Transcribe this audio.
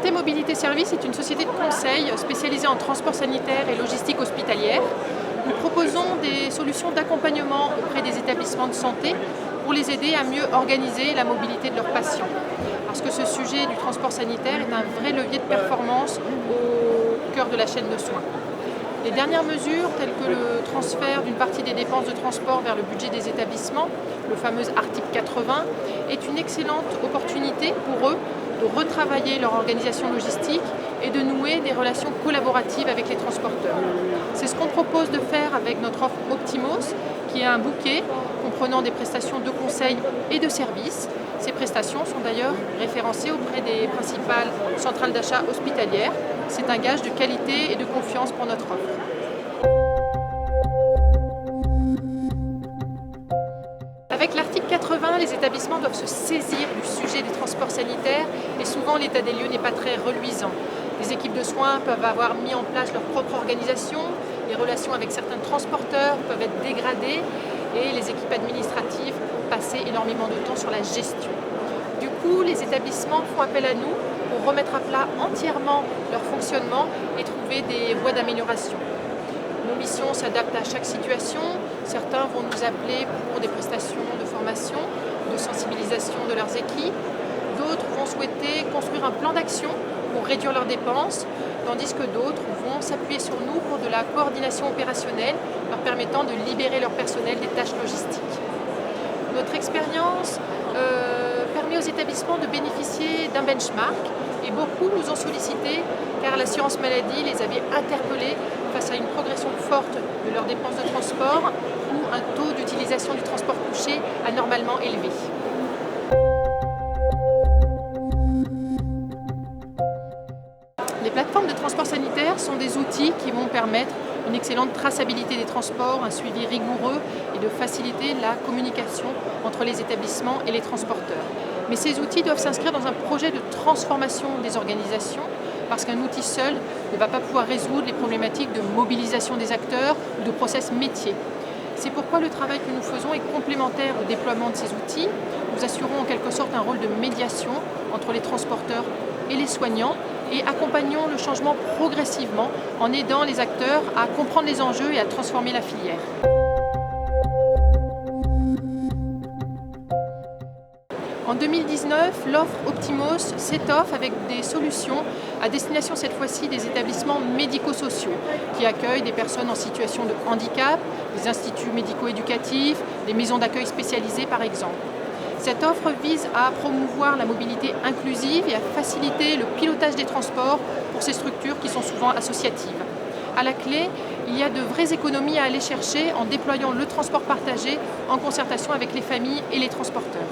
Santé Mobilité Service est une société de conseil spécialisée en transport sanitaire et logistique hospitalière. Nous proposons des solutions d'accompagnement auprès des établissements de santé pour les aider à mieux organiser la mobilité de leurs patients. Parce que ce sujet du transport sanitaire est un vrai levier de performance au cœur de la chaîne de soins. Les dernières mesures, telles que le transfert d'une partie des dépenses de transport vers le budget des établissements, le fameux article 80, est une excellente opportunité pour eux de retravailler leur organisation logistique et de nouer des relations collaboratives avec les transporteurs. C'est ce qu'on propose de faire avec notre offre Optimos, qui est un bouquet comprenant des prestations de conseil et de services. Ces prestations sont d'ailleurs référencées auprès des principales centrales d'achat hospitalières. C'est un gage de qualité et de confiance pour notre offre. Avec l'article 80, les établissements doivent se saisir du sujet des transports sanitaires et souvent l'état des lieux n'est pas très reluisant. Les équipes de soins peuvent avoir mis en place leur propre organisation, les relations avec certains transporteurs peuvent être dégradées et les équipes administratives passer énormément de temps sur la gestion. Du coup, les établissements font appel à nous pour remettre à plat entièrement leur fonctionnement et trouver des voies d'amélioration. Nos missions s'adaptent à chaque situation. Certains vont nous appeler pour des prestations de formation, de sensibilisation de leurs équipes. D'autres vont souhaiter construire un plan d'action pour réduire leurs dépenses, tandis que d'autres vont s'appuyer sur nous pour de la coordination opérationnelle, leur permettant de libérer leur personnel des tâches logistiques. Notre expérience permet aux établissements de bénéficier d'un benchmark et beaucoup nous ont sollicité car l'assurance maladie les avait interpellés face à une progression forte de leurs dépenses de transport ou un taux d'utilisation du transport couché anormalement élevé. Les plateformes de transport sanitaire sont des outils qui vont permettre une excellente traçabilité des transports, un suivi rigoureux et de faciliter la communication entre les établissements et les transporteurs. Mais ces outils doivent s'inscrire dans un projet de transformation des organisations parce qu'un outil seul ne va pas pouvoir résoudre les problématiques de mobilisation des acteurs ou de process métier. C'est pourquoi le travail que nous faisons est complémentaire au déploiement de ces outils. Nous assurons en quelque sorte un rôle de médiation entre les transporteurs et les soignants et accompagnons le changement progressivement en aidant les acteurs à comprendre les enjeux et à transformer la filière. En 2019, l'offre Optimos s'étoffe avec des solutions à destination cette fois-ci des établissements médico-sociaux qui accueillent des personnes en situation de handicap, des instituts médico-éducatifs, des maisons d'accueil spécialisées par exemple. Cette offre vise à promouvoir la mobilité inclusive et à faciliter le pilotage des transports pour ces structures qui sont souvent associatives. À la clé, il y a de vraies économies à aller chercher en déployant le transport partagé en concertation avec les familles et les transporteurs.